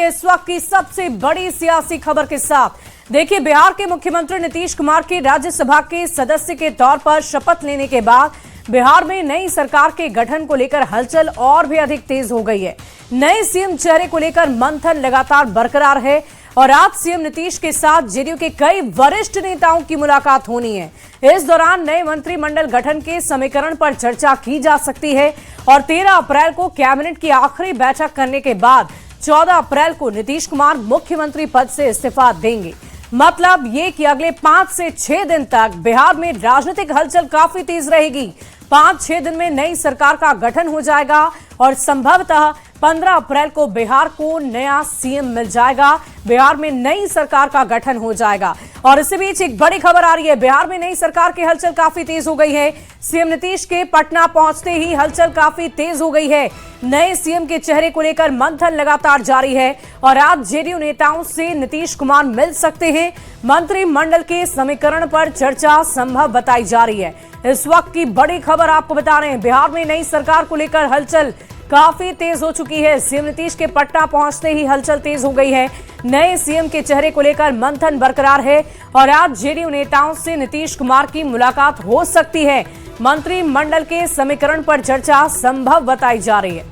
जानिए इस वक्त की सबसे बड़ी सियासी खबर के साथ। देखिए, बिहार के मुख्यमंत्री नीतीश कुमार के राज्यसभा के सदस्य के तौर पर शपथ लेने के बाद बिहार में नई सरकार के गठन को लेकर हलचल और भी अधिक तेज हो गई है। नए सीएम चेहरे को लेकर मंथन लगातार बरकरार है और आज सीएम नीतीश के साथ जेडीयू के कई वरिष्ठ नेताओं की मुलाकात होनी है। इस दौरान नए मंत्रिमंडल गठन के समीकरण पर चर्चा की जा सकती है और 13 अप्रैल को कैबिनेट की आखिरी बैठक करने के बाद 14 अप्रैल को नीतीश कुमार मुख्यमंत्री पद से इस्तीफा देंगे। मतलब ये कि अगले 5 से 6 दिन तक बिहार में राजनीतिक हलचल काफी तेज रहेगी। 5-6 दिन में नई सरकार का गठन हो जाएगा और संभवतः 15 अप्रैल को बिहार को नया सीएम मिल जाएगा। बिहार में नई सरकार का गठन हो जाएगा और इसी बीच एक बड़ी खबर आ रही है। बिहार में नई सरकार की हलचल काफी तेज हो गई है। सीएम नीतीश के पटना पहुंचते ही हलचल काफी तेज हो गई है। नए सीएम के चेहरे को लेकर मंथन लगातार जारी है और आज जेडीयू नेताओं से नीतीश कुमार मिल सकते हैं। मंत्रिमंडल के समीकरण पर चर्चा संभव बताई जा रही है। इस वक्त की बड़ी खबर आपको बता रहे हैं, बिहार में नई सरकार को लेकर हलचल काफी तेज हो चुकी है। सीएम नीतीश के पटना पहुंचते ही हलचल तेज हो गई है। नए सीएम के चेहरे को लेकर मंथन बरकरार है और आज जेडीयू नेताओं से नीतीश कुमार की मुलाकात हो सकती है। मंत्रिमंडल के समीकरण पर चर्चा संभव बताई जा रही है।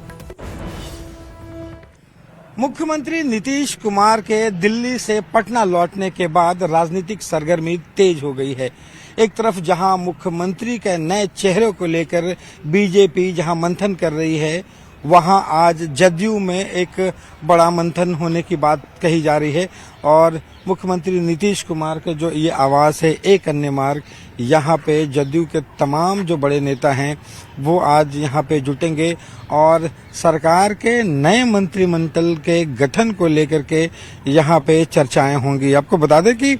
मुख्यमंत्री नीतीश कुमार के दिल्ली से पटना लौटने के बाद राजनीतिक सरगर्मी तेज हो गई है। एक तरफ जहां मुख्यमंत्री के नए चेहरे को लेकर बीजेपी जहां मंथन कर रही है, वहां आज जदयू में एक बड़ा मंथन होने की बात कही जा रही है और मुख्यमंत्री नीतीश कुमार के जो ये आवास है एक अन्य मार्ग, यहाँ पे जदयू के तमाम जो बड़े नेता हैं वो आज यहाँ पे जुटेंगे और सरकार के नए मंत्रिमंडल के गठन को लेकर के यहाँ पे चर्चाएं होंगी। आपको बता दें कि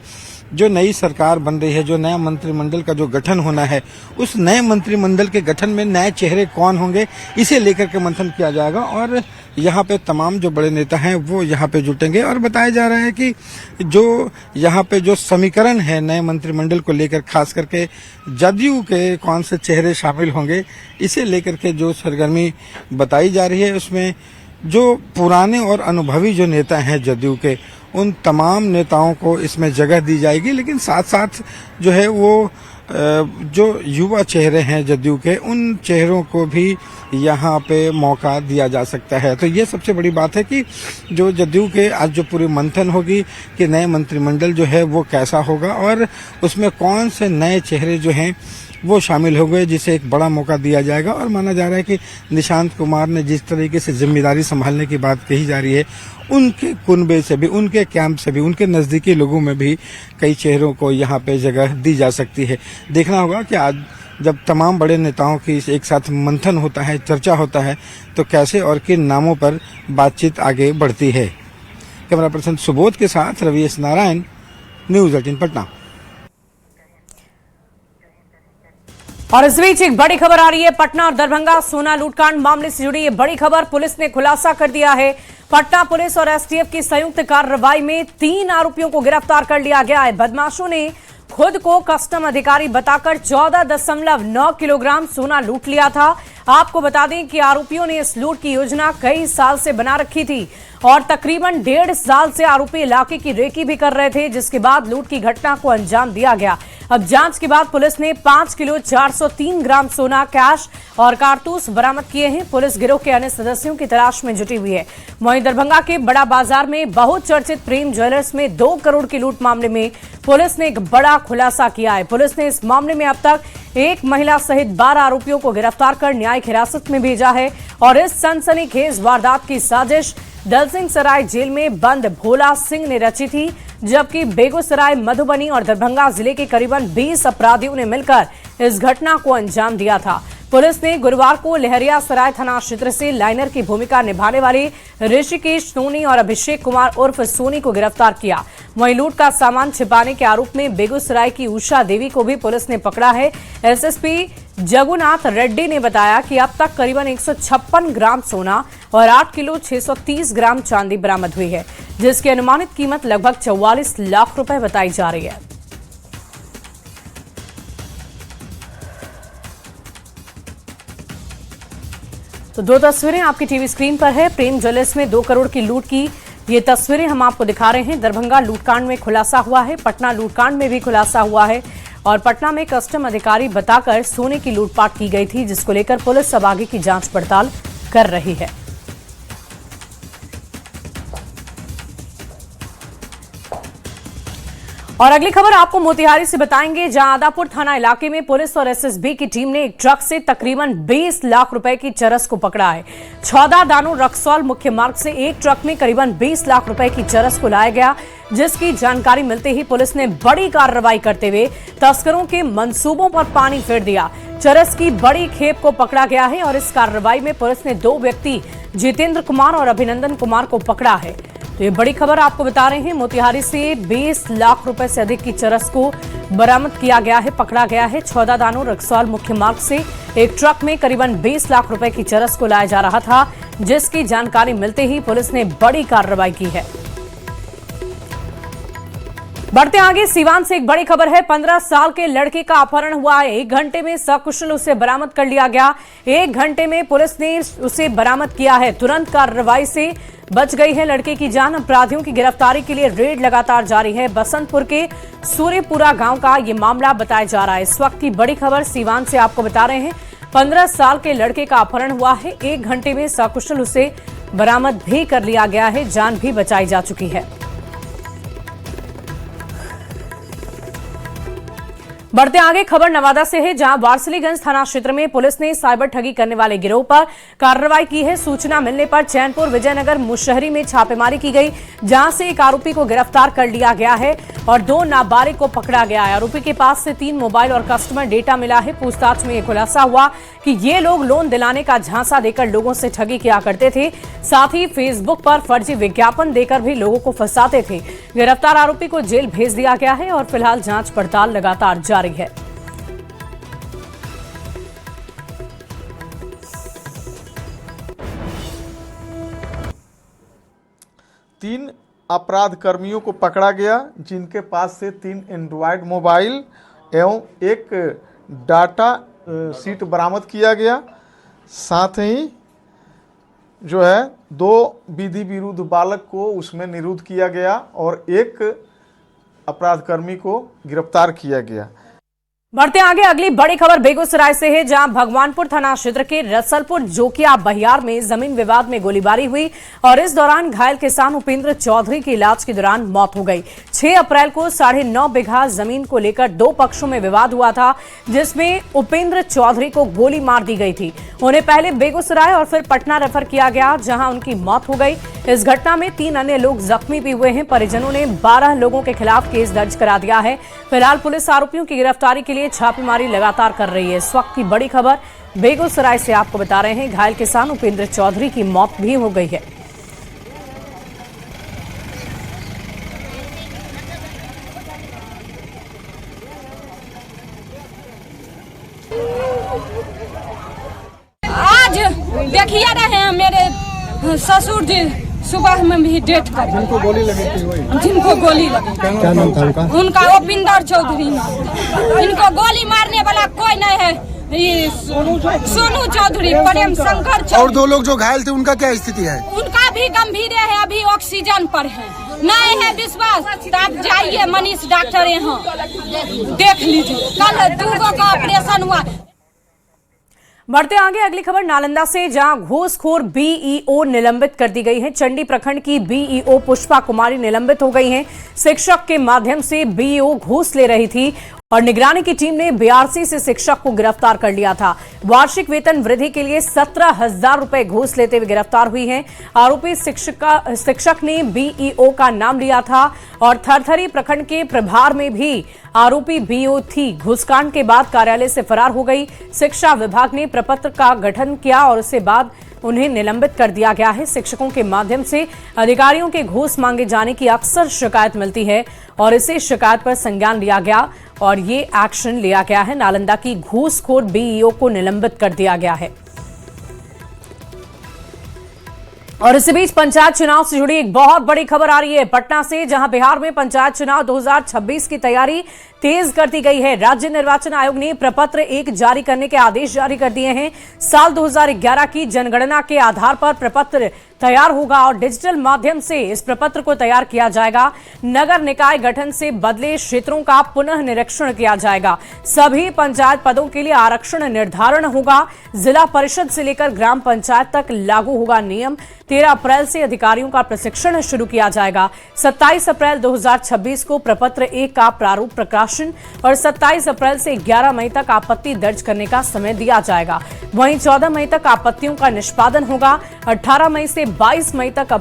जो नई सरकार बन रही है, जो नया मंत्रिमंडल का जो गठन होना है, उस नए मंत्रिमंडल के गठन में नए चेहरे कौन होंगे, इसे लेकर के मंथन किया जाएगा और यहाँ पे तमाम जो बड़े नेता हैं वो यहाँ पे जुटेंगे और बताया जा रहा है कि जो यहाँ पे जो समीकरण है नए मंत्रिमंडल को लेकर, खास करके जदयू के कौन से चेहरे शामिल होंगे, इसे लेकर के जो सरगर्मी बताई जा रही है, उसमें जो पुराने और अनुभवी जो नेता हैं जदयू के, उन तमाम नेताओं को इसमें जगह दी जाएगी, लेकिन साथ साथ जो है वो जो युवा चेहरे हैं जदयू के, उन चेहरों को भी यहाँ पे मौका दिया जा सकता है। तो ये सबसे बड़ी बात है कि जो जदयू के आज जो पूरी मंथन होगी कि नए मंत्रिमंडल जो है वो कैसा होगा और उसमें कौन से नए चेहरे जो हैं वो शामिल हो गए, जिसे एक बड़ा मौका दिया जाएगा। और माना जा रहा है कि निशांत कुमार ने जिस तरीके से जिम्मेदारी संभालने की बात कही जा रही है, उनके कुनबे से भी, उनके कैंप से भी, उनके नज़दीकी लोगों में भी कई चेहरों को यहाँ पे जगह दी जा सकती है। देखना होगा कि आज जब तमाम बड़े नेताओं की एक साथ मंथन होता है, चर्चा होता है, तो कैसे और किन नामों पर बातचीत आगे बढ़ती है। कैमरा पर्सन सुबोध के साथ रवि एस नारायण, न्यूज़ 18 पटना। और इस बीच एक बड़ी खबर आ रही है। पटना और दरभंगा सोना लूटकांड मामले से जुड़ी ये बड़ी खबर पुलिस ने खुलासा कर दिया है। पटना पुलिस और एसटीएफ की संयुक्त कार्रवाई में 3 आरोपियों को गिरफ्तार कर लिया गया है। बदमाशों ने खुद को कस्टम अधिकारी बताकर 14.9 किलोग्राम सोना लूट लिया था। आपको बता दें कि आरोपियों ने इस लूट की योजना कई साल से बना रखी थी और तकरीबन 1.5 साल से आरोपी इलाके की रेकी भी कर रहे थे, जिसके बाद लूट की घटना को अंजाम दिया गया। अब जांच के बाद पुलिस ने 5 किलो 403 ग्राम सोना, कैश और कारतूस बरामद किए हैं। पुलिस गिरोह के अन्य सदस्यों की तलाश में जुटी हुई है। वहीं दरभंगा के बड़ा बाजार में बहुचर्चित प्रेम ज्वेलर्स में 2 करोड़ की लूट मामले में पुलिस ने एक बड़ा खुलासा किया है। पुलिस ने इस मामले में अब तक एक महिला सहित 12 आरोपियों को गिरफ्तार कर न्यायिक हिरासत में भेजा है और इस सनसनीखेज वारदात की साजिश दलसिंह सराय जेल में बंद भोला सिंह ने रची थी, जबकि बेगूसराय, मधुबनी और दरभंगा जिले के करीबन 20 अपराधियों ने मिलकर इस घटना को अंजाम दिया था। पुलिस ने गुरुवार को लहरिया सराय थाना क्षेत्र से लाइनर की भूमिका निभाने वाले ऋषिकेश सोनी और अभिषेक कुमार उर्फ सोनी को गिरफ्तार किया। वहीं लूट का सामान छिपाने के आरोप में बेगूसराय की उषा देवी को भी पुलिस ने पकड़ा है। एसएसपी जगुनाथ रेड्डी ने बताया कि अब तक करीबन 156 ग्राम सोना और 8 किलो 630 ग्राम चांदी बरामद हुई है, जिसकी अनुमानित कीमत लगभग 44 लाख रुपए बताई जा रही है। तो 2 तस्वीरें आपकी टीवी स्क्रीन पर है। प्रेम ज्वेलर्स में 2 करोड़ की लूट की ये तस्वीरें हम आपको दिखा रहे हैं। दरभंगा लूटकांड में खुलासा हुआ है, पटना लूटकांड में भी खुलासा हुआ है और पटना में कस्टम अधिकारी बताकर सोने की लूटपाट की गई थी, जिसको लेकर पुलिस अब आगे की जांच पड़ताल कर रही है। और अगली खबर आपको मोतिहारी से बताएंगे, जहां आदापुर थाना इलाके में पुलिस और एसएसबी की टीम ने एक ट्रक से तकरीबन 20 लाख रुपए की चरस को पकड़ा है। छौदा दानो रक्सौल मुख्य मार्ग से एक ट्रक में करीबन 20 लाख रुपए की चरस को लाया गया, जिसकी जानकारी मिलते ही पुलिस ने बड़ी कार्रवाई करते हुए तस्करों के मंसूबों पर पानी फेर दिया। चरस की बड़ी खेप को पकड़ा गया है और इस कार्रवाई में पुलिस ने 2 व्यक्ति जितेंद्र कुमार और अभिनंदन कुमार को पकड़ा है। तो ये बड़ी खबर आपको बता रहे हैं, मोतिहारी से 20 लाख रुपए से अधिक की चरस को बरामद किया गया है, पकड़ा गया है। छौदा दानो रक्सौल मुख्य मार्ग से एक ट्रक में करीबन 20 लाख रुपए की चरस को लाया जा रहा था, जिसकी जानकारी मिलते ही पुलिस ने बड़ी कार्रवाई की है। बढ़ते आगे, सीवान से एक बड़ी खबर है। 15 साल के लड़के का अपहरण हुआ है। 1 घंटे में सकुशल उसे बरामद कर लिया गया। 1 घंटे में पुलिस ने उसे बरामद किया है। तुरंत कार्रवाई से बच गई है लड़के की जान। अपराधियों की गिरफ्तारी के लिए रेड लगातार जारी है। बसंतपुर के सूर्यपुरा गांव का ये मामला बताया जा रहा है। इस वक्त की बड़ी खबर सीवान से आपको बता रहे हैं। 15 साल के लड़के का अपहरण हुआ है। 1 घंटे में सकुशल उसे बरामद भी कर लिया गया है। जान भी बचाई जा चुकी है। बढ़ते आगे, खबर नवादा से है, जहां वारसलीगंज थाना क्षेत्र में पुलिस ने साइबर ठगी करने वाले गिरोह पर कार्रवाई की है। सूचना मिलने पर चैनपुर विजयनगर मुशहरी में छापेमारी की गई, जहां से एक आरोपी को गिरफ्तार कर लिया गया है और 2 नाबालिग को पकड़ा गया है। आरोपी के पास से 3 मोबाइल और कस्टमर डेटा मिला है। पूछताछ में यह खुलासा हुआ कि ये लोग लोन दिलाने का झांसा देकर लोगों से ठगी किया करते थे, साथ ही फेसबुक पर फर्जी विज्ञापन देकर भी लोगों को फंसाते थे। गिरफ्तार आरोपी को जेल भेज दिया गया है और फिलहाल जांच पड़ताल लगातार जारी है। तीन अपराध कर्मियों को पकड़ा गया, जिनके पास से 3 एंड्रॉयड मोबाइल एवं एक डाटा शीट बरामद किया गया। साथ ही जो है 2 विधि विरुद्ध बालक को उसमें निरुद्ध किया गया और एक अपराध कर्मी को गिरफ्तार किया गया। बढ़ते आगे, अगली बड़ी खबर बेगूसराय से है, जहां भगवानपुर थाना क्षेत्र के रसलपुर जोकिया बहियार में जमीन विवाद में गोलीबारी हुई और इस दौरान घायल किसान उपेंद्र चौधरी की इलाज के दौरान मौत हो गई। 6 अप्रैल को 9.5 बीघा जमीन को लेकर 2 पक्षों में विवाद हुआ था, जिसमें उपेंद्र चौधरी को गोली मार दी गई थी। उन्हें पहले बेगूसराय और फिर पटना रेफर किया गया, जहां उनकी मौत हो गई। इस घटना में 3 अन्य लोग जख्मी भी हुए हैं। परिजनों ने 12 लोगों के खिलाफ केस दर्ज करा दिया है। फिलहाल पुलिस आरोपियों की गिरफ्तारी के लिए छापेमारी लगातार कर रही है। इस वक्त की बड़ी खबर बेगूसराय से आपको बता रहे हैं, घायल किसान उपेंद्र चौधरी की मौत भी हो गई है। आज देखिए रहे हैं मेरे ससुर जी सुबह में भी डेट कर, जिनको गोली लगी क्या नाम था उनका? उनका उपेंद्र चौधरी नाम। इनको गोली मारने वाला कोई नहीं है, ये सोनू चौधरी, प्रेम शंकर चौधरी। और 2 लोग जो घायल थे उनका क्या स्थिति है? उनका भी गंभीर है, अभी ऑक्सीजन पर है। नहीं है विश्वास तो आप जाइए मनीष डॉक्टर यहाँ देख लीजिए। कल 2 का ऑपरेशन हुआ। बढ़ते आगे, अगली खबर नालंदा से, जहां घूसखोर बीईओ निलंबित कर दी गई है। चंडी प्रखंड की बीईओ पुष्पा कुमारी निलंबित हो गई हैं। शिक्षक के माध्यम से बीईओ घूस ले रही थी और निगरानी की टीम ने बीआरसी से शिक्षक को गिरफ्तार कर लिया था। वार्षिक वेतन वृद्धि के लिए 17,000 रुपए घूस लेते हुए गिरफ्तार हुई हैं। आरोपी शिक्षक ने बीईओ का नाम लिया था और थरथरी प्रखंड के प्रभार में भी आरोपी बीईओ थी। घूसकांड के बाद कार्यालय से फरार हो गई। शिक्षा विभाग ने प्रपत्र का गठन किया और उसके बाद उन्हें निलंबित कर दिया गया है। शिक्षकों के माध्यम से अधिकारियों के घूस मांगे जाने की अक्सर शिकायत मिलती है और इसे शिकायत पर संज्ञान लिया गया और ये एक्शन लिया गया है। नालंदा की घूसखोर बीईओ को निलंबित कर दिया गया है। और इसी बीच पंचायत चुनाव से जुड़ी एक बहुत बड़ी खबर आ रही है पटना से, जहां बिहार में पंचायत चुनाव 2026 की तैयारी तेज कर दी गई है। राज्य निर्वाचन आयोग ने प्रपत्र 1 जारी करने के आदेश जारी कर दिए हैं। साल 2011 की जनगणना के आधार पर प्रपत्र तैयार होगा और डिजिटल माध्यम से इस प्रपत्र को तैयार किया जाएगा। नगर निकाय गठन से बदले क्षेत्रों का पुनः निरीक्षण किया जाएगा। सभी पंचायत पदों के लिए आरक्षण निर्धारण होगा। जिला परिषद से लेकर ग्राम पंचायत तक लागू होगा नियम। 13 अप्रैल से अधिकारियों का प्रशिक्षण शुरू किया जाएगा। 27 अप्रैल 2026 को प्रपत्र 1 का प्रारूप प्रकाशन और 27 अप्रैल से 11 मई तक आपत्ति दर्ज करने का समय दिया जाएगा। वहीं 14 मई तक आपत्तियों का निष्पादन होगा। 18 मई से 22 मई तक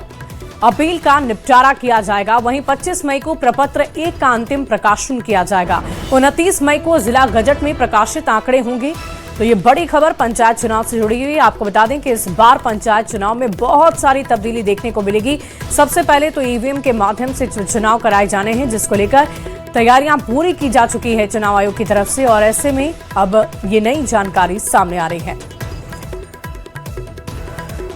अपील का निपटारा किया जाएगा। वहीं 25 मई को प्रपत्र 1 का अंतिम प्रकाशन किया जाएगा। 29 मई को जिला गजट में प्रकाशित आंकड़े होंगे। तो ये बड़ी खबर पंचायत चुनाव से जुड़ी हुई। आपको बता दें कि इस बार पंचायत चुनाव में बहुत सारी तब्दीली देखने को मिलेगी। सबसे पहले तो ईवीएम के माध्यम से चुनाव कराए जाने हैं, जिसको लेकर तैयारियां पूरी की जा चुकी है चुनाव आयोग की तरफ से, और ऐसे में अब ये नई जानकारी सामने आ रही है।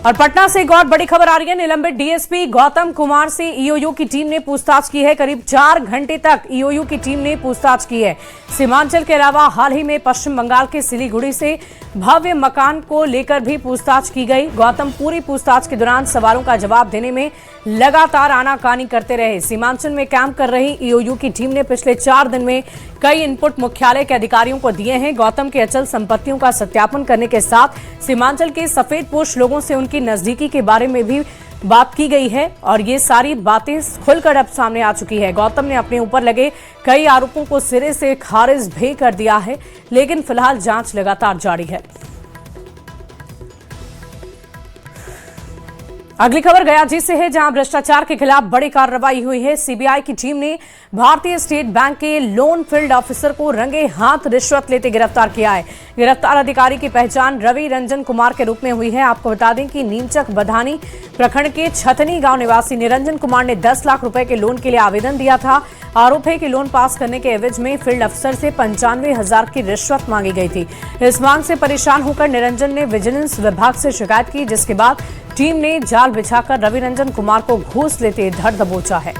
और पटना से एक और बड़ी खबर आ रही है। निलंबित डीएसपी गौतम कुमार से ईओयू की टीम ने पूछताछ की है। करीब 4 घंटे तक ईओयू की टीम ने पूछताछ की है। सीमांचल के अलावा हाल ही में पश्चिम बंगाल के सिलीगुड़ी से भव्य मकान को लेकर भी पूछताछ की गई। गौतम पूरी पूछताछ के दौरान सवालों का जवाब देने में लगातार आनाकानी करते रहे। सीमांचल में कैंप कर रही ईओयू की टीम ने पिछले 4 दिन में कई इनपुट मुख्यालय के अधिकारियों को दिए हैं। गौतम के अचल संपत्तियों का सत्यापन करने के साथ सीमांचल के सफेदपोश लोगों से उनकी नजदीकी के बारे में भी बात की गई है, और ये सारी बातें खुलकर अब सामने आ चुकी है। गौतम ने अपने ऊपर लगे कई आरोपों को सिरे से खारिज भी कर दिया है, लेकिन फिलहाल जांच लगातार जारी है। अगली खबर गयाजी से है, जहां भ्रष्टाचार के खिलाफ बड़ी कार्रवाई हुई है। सीबीआई की टीम ने भारतीय स्टेट बैंक के लोन फील्ड ऑफिसर को रंगे हाथ रिश्वत लेते गिरफ्तार किया है। गिरफ्तार अधिकारी की पहचान रवि रंजन कुमार के रूप में हुई है। आपको बता दें कि नीमचक बधानी प्रखंड के छतनी गांव निवासी निरंजन कुमार ने 10 लाख रुपए के लोन के लिए आवेदन दिया था। आरोप है कि लोन पास करने के एवज में फील्ड अफसर से 95,000 की रिश्वत मांगी गई थी। इस मांग से परेशान होकर निरंजन ने विजिलेंस विभाग से शिकायत की, जिसके बाद टीम ने जाल बिछाकर रवि रंजन कुमार को घूस लेते धर दबोचा है।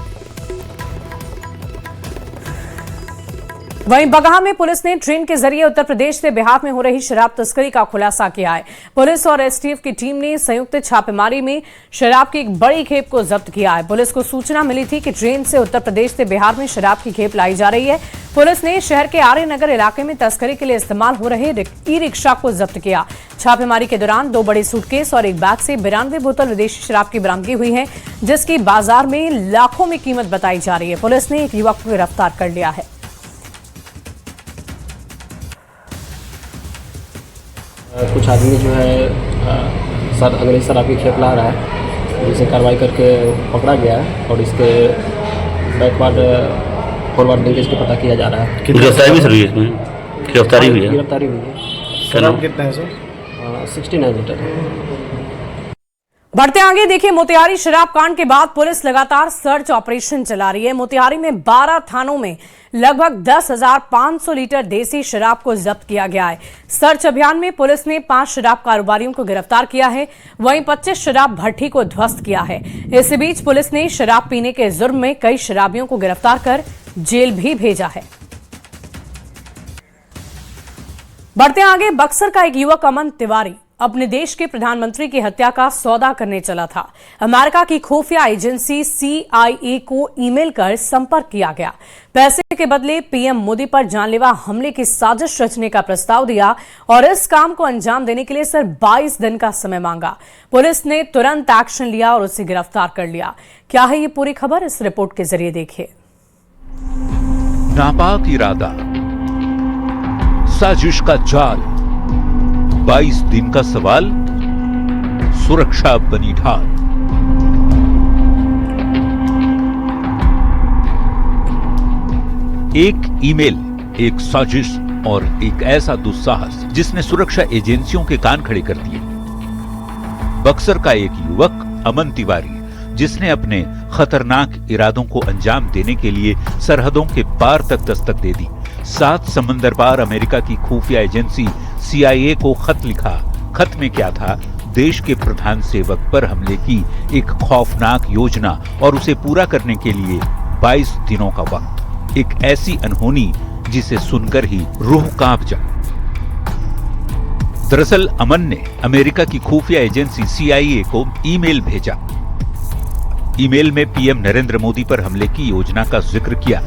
वहीं बगहा में पुलिस ने ट्रेन के जरिए उत्तर प्रदेश से बिहार में हो रही शराब तस्करी का खुलासा किया है। पुलिस और एसटीएफ की टीम ने संयुक्त छापेमारी में शराब की एक बड़ी खेप को जब्त किया है। पुलिस को सूचना मिली थी कि ट्रेन से उत्तर प्रदेश से बिहार में शराब की खेप लाई जा रही है। पुलिस ने शहर के आर्य नगर इलाके में तस्करी के लिए इस्तेमाल हो रहे ई रिक्शा को जब्त किया। छापेमारी के दौरान 2 बड़े सूटकेस और एक बैग से 92 बोतल विदेशी शराब की बरामदगी हुई है, जिसकी बाजार में लाखों में कीमत बताई जा रही है। पुलिस ने एक युवक को गिरफ्तार कर लिया है। कुछ आदमी जो है अंग्रेजी शराब की खेप ला रहा है, जिसे कार्रवाई करके पकड़ा गया है और इसके बैकवर्ड फॉरवर्ड लिंकेज को पता किया जा रहा है। गिरफ्तारी भी हुई है इसमें? गिरफ्तारी हुई है? गिरफ्तारी हुई है। शराब कितना है सर? 69 लीटर। बढ़ते आगे देखिए, मोतिहारी शराब कांड के बाद पुलिस लगातार सर्च ऑपरेशन चला रही है। मोतिहारी में 12 थानों में लगभग 10,500 लीटर देसी शराब को जब्त किया गया है। सर्च अभियान में पुलिस ने 5 शराब कारोबारियों को गिरफ्तार किया है, वहीं 25 शराब भट्ठी को ध्वस्त किया है। इसी बीच पुलिस ने शराब पीने के जुर्म में कई शराबियों को गिरफ्तार कर जेल भी भेजा है। बढ़ते आगे, बक्सर का एक युवक अमन तिवारी अपने देश के प्रधानमंत्री की हत्या का सौदा करने चला था। अमेरिका की खुफिया एजेंसी CIA को ईमेल कर संपर्क किया गया। पैसे के बदले पीएम मोदी पर जानलेवा हमले की साजिश रचने का प्रस्ताव दिया और इस काम को अंजाम देने के लिए सिर्फ 22 दिन का समय मांगा। पुलिस ने तुरंत एक्शन लिया और उसे गिरफ्तार कर लिया। क्या है ये पूरी खबर, इस रिपोर्ट के जरिए देखिए। नापाक इरादा, साजिश का जाल, 22 दिन का सवाल, सुरक्षा बनी ढाल। एक ईमेल, एक साजिश और एक ऐसा दुस्साहस जिसने सुरक्षा एजेंसियों के कान खड़े कर दिए। बक्सर का एक युवक अमन तिवारी, जिसने अपने खतरनाक इरादों को अंजाम देने के लिए सरहदों के पार तक दस्तक दे दी। 7 समंदर पार अमेरिका की खुफिया एजेंसी CIA को खत लिखा। खत में क्या था? देश के प्रधान सेवक पर हमले की एक खौफनाक योजना और उसे पूरा करने के लिए 22 दिनों का वक्त। एक ऐसी अनहोनी जिसे सुनकर ही रूह कांप जाए। दरअसल अमन ने अमेरिका की खुफिया एजेंसी CIA को ईमेल भेजा। ईमेल में पीएम नरेंद्र मोदी पर हमले की योजना का जिक्र किया।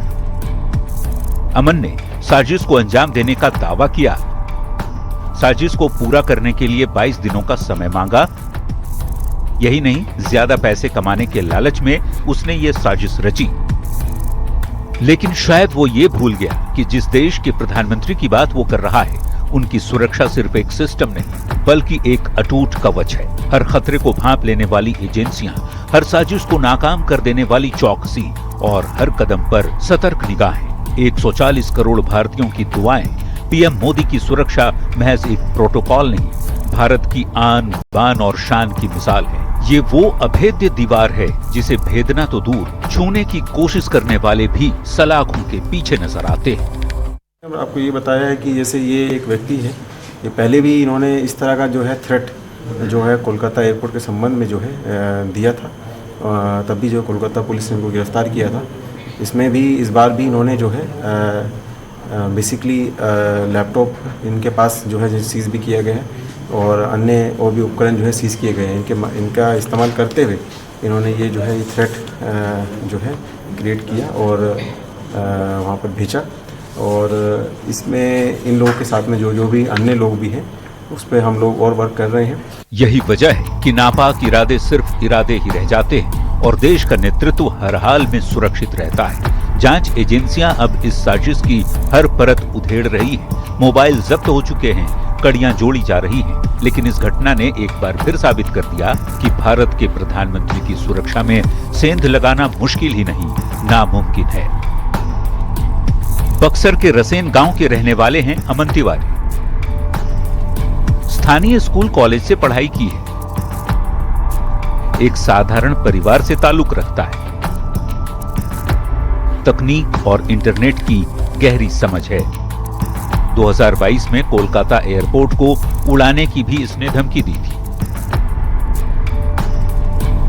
अमन ने साजिश को अंजाम देने का दावा किया। साजिश को पूरा करने के लिए 22 दिनों का समय मांगा। यही नहीं, ज्यादा पैसे कमाने के लालच में उसने ये साजिश रची। लेकिन शायद वो ये भूल गया कि जिस देश के प्रधानमंत्री की बात वो कर रहा है, उनकी सुरक्षा सिर्फ एक सिस्टम नहीं बल्कि एक अटूट कवच है। हर खतरे को भांप लेने वाली एजेंसियां, हर साजिश को नाकाम कर देने वाली चौकसी और हर कदम पर सतर्क निगाहें। 140 करोड़ भारतीयों की दुआएं। पीएम मोदी की सुरक्षा महज एक प्रोटोकॉल नहीं, भारत की आन बान और शान की मिसाल है। ये वो अभेद्य दीवार है जिसे भेदना तो दूर, छूने की कोशिश करने वाले भी सलाखों के पीछे नजर आते हैं। आपको ये बताया है कि जैसे ये एक व्यक्ति है, ये पहले भी इन्होंने इस तरह का जो है थ्रेट जो है कोलकाता एयरपोर्ट के संबंध में जो है दिया था। तब भी जो कोलकाता पुलिस ने इनको गिरफ्तार किया था। इसमें भी इस बार भी इन्होंने जो है बेसिकली लैपटॉप इनके पास जो है सीज़ भी किया गया है और अन्य और भी उपकरण जो है सीज़ किए गए हैं। इनका इस्तेमाल करते हुए इन्होंने ये जो है ये थ्रेट जो है क्रिएट किया और वहाँ पर भेजा। और इसमें इन लोगों के साथ में जो भी अन्य लोग भी हैं उस पर हम लोग और वर्क कर रहे हैं। यही वजह है कि नापाक इरादे सिर्फ इरादे ही रह जाते हैं और देश का नेतृत्व हर हाल में सुरक्षित रहता है। जांच एजेंसियां अब इस साजिश की हर परत उधेड़ रही है। मोबाइल जब्त हो चुके हैं, कड़ियां जोड़ी जा रही हैं। लेकिन इस घटना ने एक बार फिर साबित कर दिया कि भारत के प्रधानमंत्री की सुरक्षा में सेंध लगाना मुश्किल ही नहीं, नामुमकिन है। बक्सर के रसेन गांव के रहने वाले हैं अमन तिवारी। स्थानीय स्कूल कॉलेज से पढ़ाई की है। एक साधारण परिवार से ताल्लुक रखता है। तकनीक और इंटरनेट की गहरी समझ है। 2022 में कोलकाता एयरपोर्ट को उड़ाने की भी इसने धमकी दी थी।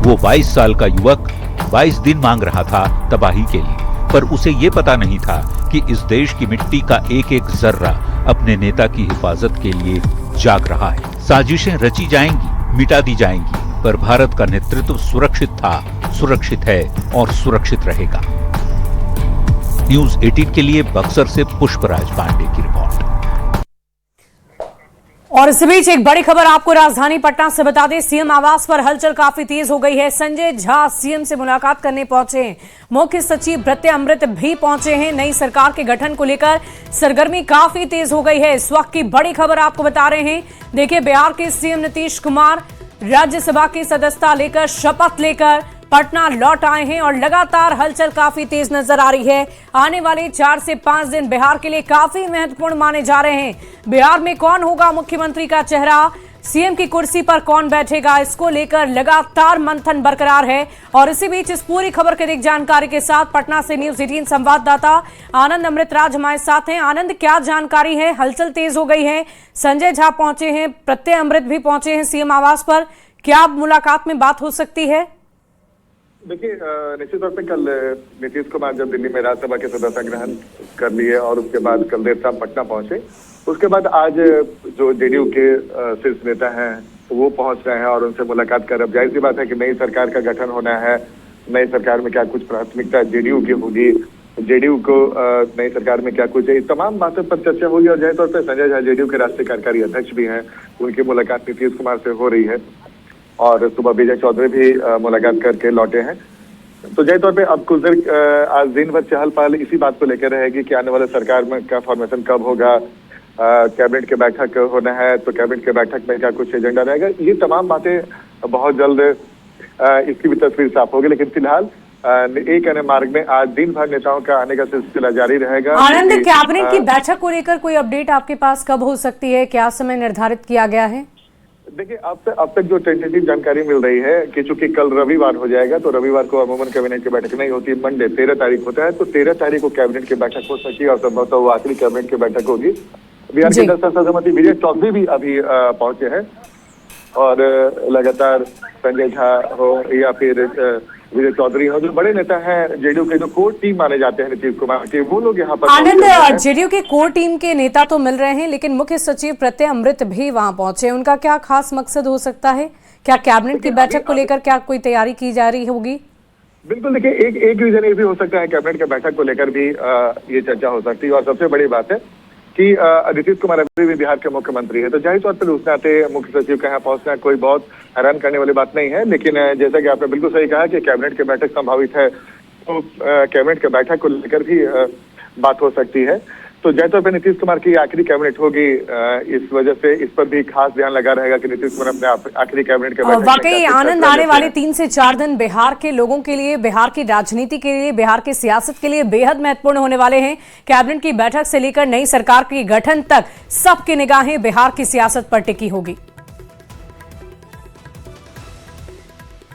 वो 22 साल का युवक 22 दिन मांग रहा था तबाही के लिए, पर उसे ये पता नहीं था कि इस देश की मिट्टी का एक एक जर्रा अपने नेता की हिफाजत के लिए जाग रहा है। साजिशें रची जाएंगी, मिटा दी जाएंगी, पर भारत का नेतृत्व सुरक्षित था, सुरक्षित है और सुरक्षित रहेगा। न्यूज़ 18 के लिए बक्सर से पुष्पराज पांडे की रिपोर्ट। और इस बीच एक बड़ी खबर आपको राजधानी पटना से बता दें, सीएम आवास पर हलचल काफी तेज हो गई है। संजय झा सीएम से मुलाकात करने पहुंचे हैं। मुख्य सचिव प्रत्यय अमृत भी पहुंचे हैं। नई सरकार के गठन को लेकर सरगर्मी काफी तेज हो गई है। इस वक्त की बड़ी खबर आपको बता रहे हैं। देखिए, बिहार के सीएम नीतीश कुमार राज्यसभा की सदस्यता लेकर, शपथ लेकर पटना लौट आए हैं और लगातार हलचल काफी तेज नजर आ रही है। आने वाले 4 से 5 दिन बिहार के लिए काफी महत्वपूर्ण माने जा रहे हैं। बिहार में कौन होगा मुख्यमंत्री का चेहरा, सीएम की कुर्सी पर कौन बैठेगा, इसको लेकर लगातार मंथन बरकरार है। और इसी बीच इस पूरी खबर की अधिक जानकारी के साथ पटना से न्यूज़ 18 संवाददाता आनंद अमृतराज हमारे साथ हैं। आनंद, क्या जानकारी है? हलचल तेज हो गई है, संजय झा पहुंचे हैं, प्रत्यय अमृत भी पहुंचे हैं सीएम आवास पर। क्या मुलाकात में बात हो सकती है? देखिए, निश्चित तौर पे कल नीतीश कुमार जब दिल्ली में राज्यसभा के सदस्य ग्रहण कर लिए और उसके बाद कल देर शाम पटना पहुंचे, उसके बाद आज जो जेडीयू के शीर्ष नेता हैं वो पहुंच रहे हैं और उनसे मुलाकात कर। अब जाहिर सी बात है कि नई सरकार का गठन होना है। नई सरकार में क्या कुछ प्राथमिकता जेडीयू की होगी, जेडीयू को नई सरकार में क्या कुछ है, तमाम बातों पर चर्चा होगी। और जाहिर तौर पर संजय झा जेडीयू के राष्ट्रीय कार्यकारी अध्यक्ष भी हैं, उनकी मुलाकात नीतीश कुमार से हो रही है और सुबह विजय चौधरी भी मुलाकात करके लौटे हैं। तो जाहिर तौर पे अब कुछ देर आज दिन भर चहल पहल इसी बात को लेकर रहेगी कि आने वाले सरकार में क्या फॉर्मेशन कब होगा, कैबिनेट की बैठक होना है तो कैबिनेट की बैठक में क्या कुछ एजेंडा रहेगा। ये तमाम बातें बहुत जल्द इसकी भी तस्वीर साफ होगी। लेकिन फिलहाल एक अन्य मार्ग में आज दिन भर नेताओं का आने का सिलसिला जारी रहेगा। आनंद, कैबिनेट की बैठक को लेकर कोई अपडेट आपके पास कब हो सकती है? क्या समय निर्धारित किया गया है? देखिए, अब तक जो टेंटेटिव जानकारी मिल रही है कि चूंकि कल रविवार हो जाएगा तो रविवार को अमूमन कैबिनेट की बैठक नहीं होती, मंडे 13 तारीख होता है, तो 13 तारीख को कैबिनेट की बैठक हो सकती है और संभवतः वो आखिरी कैबिनेट की बैठक होगी। बिहार के 10 सहमति विजय चौधरी भी अभी पहुंचे हैं और लगातार संजय झा हो या फिर विजय चौधरी हो, जो बड़े नेता हैं जेडीयू के, जो कोर टीम माने जाते हैं नीतीश कुमार के, वो लोग यहाँ पर आनंद, जेडीयू के कोर टीम के नेता तो मिल रहे हैं, लेकिन मुख्य सचिव प्रत्यय अमृत भी वहां पहुंचे। उनका क्या खास मकसद हो सकता है? क्या कैबिनेट की बैठक को लेकर क्या कोई तैयारी की जा रही होगी? बिल्कुल, देखिए एक रीजन ये भी हो सकता है, कैबिनेट की बैठक को लेकर भी ये चर्चा हो सकती है। और सबसे बड़ी बात है कि नीतीश कुमार अभी भी बिहार के मुख्यमंत्री है, तो जाहिर तौर पर उस नाते मुख्य सचिव का यहाँ पहुंचना कोई बहुत हैरान करने वाली बात नहीं है। लेकिन जैसा कि आपने बिल्कुल सही कहा कि कैबिनेट की बैठक संभावित है, तो कैबिनेट की बैठक को लेकर भी बात हो सकती है। तो जाहिर तौर पर नीतीश कुमार की आखिरी कैबिनेट होगी, इस वजह से इस पर भी खास ध्यान लगा रहेगा कि नीतीश कुमार अपने आखिरी कैबिनेट के बैठक। वाकई आनंद, आने वाले 3 से 4 दिन बिहार के लोगों के लिए, बिहार की राजनीति के लिए, बिहार की सियासत के लिए बेहद महत्वपूर्ण होने वाले हैं। कैबिनेट की बैठक से लेकर नई सरकार के गठन तक सबकी निगाहें बिहार की सियासत पर टिकी होगी।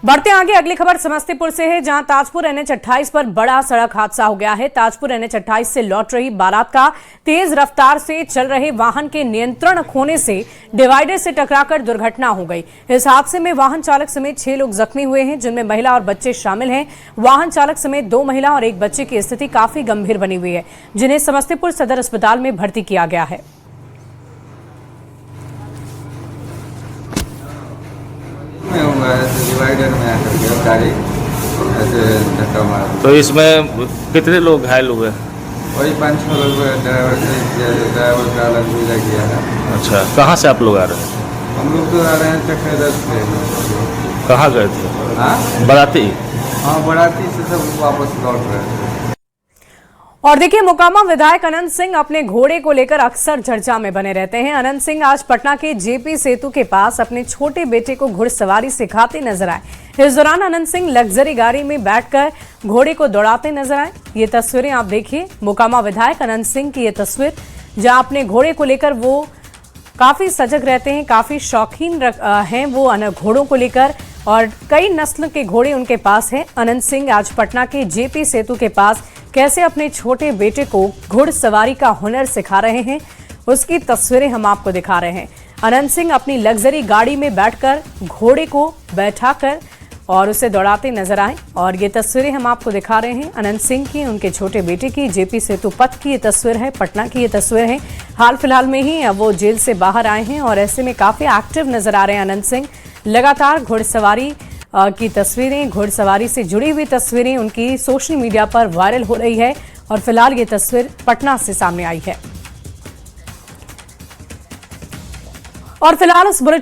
बढ़ते आगे, अगली खबर समस्तीपुर से है, जहां ताजपुर NH 28 पर बड़ा सड़क हादसा हो गया है। ताजपुर NH 28 से लौट रही बारात का तेज रफ्तार से चल रहे वाहन के नियंत्रण खोने से डिवाइडर से टकराकर दुर्घटना हो गई। इस हादसे में वाहन चालक समेत 6 लोग जख्मी हुए हैं, जिनमें महिला और बच्चे शामिल हैं। वाहन चालक समेत 2 महिला और 1 बच्चे की स्थिति काफी गंभीर बनी हुई है, जिन्हें समस्तीपुर सदर अस्पताल में भर्ती किया गया है। डिवाइडर में आकर के गाड़ी ऐसे धक्का मारा। तो इसमें कितने लोग घायल हुए? वही 5-6 लोग, ड्राइवर का अलग मिला गया है। अच्छा, कहाँ से आप लोग आ रहे हैं? हम लोग तो आ रहे हैं चक्रेदर से। कहाँ गए थे? हाँ, बाराती? हाँ, बाराती से सब वापस लौट रहे थे। और देखिए, मोकामा विधायक अनंत सिंह अपने घोड़े को लेकर अक्सर चर्चा में बने रहते हैं। अनंत सिंह आज पटना के जेपी सेतु के पास अपने छोटे बेटे को घुड़सवारी सिखाते नजर आए। इस दौरान अनंत सिंह लग्जरी गाड़ी में बैठकर घोड़े को दौड़ाते नजर आए। ये तस्वीरें आप देखिए, मोकामा विधायक अनंत सिंह की ये तस्वीर, जहां अपने घोड़े को लेकर वो काफी सजग रहते हैं, काफी शौकीन हैं वो घोड़ों को लेकर, और कई नस्ल के घोड़े उनके पास हैं। अनंत सिंह आज पटना के जेपी सेतु के पास कैसे अपने छोटे बेटे को घुड़सवारी का हुनर सिखा रहे हैं, उसकी तस्वीरें हम आपको दिखा रहे हैं। अनंत सिंह अपनी लग्जरी गाड़ी में बैठकर घोड़े को बैठाकर और उसे दौड़ाते नजर आए, और ये तस्वीरें हम आपको दिखा रहे हैं अनंत सिंह की, उनके छोटे बेटे की। जेपी सेतु पथ की ये तस्वीर है, पटना की ये तस्वीर है। हाल फिलहाल में ही वो जेल से बाहर आए हैं और ऐसे में काफी एक्टिव नजर आ रहे हैं अनंत सिंह। लगातार घुड़सवारी की तस्वीरें, घुड़सवारी से जुड़ी हुई तस्वीरें उनकी सोशल मीडिया पर वायरल हो रही है, और फिलहाल ये तस्वीर पटना से सामने आई है। और फिलहाल इस बुलेटिन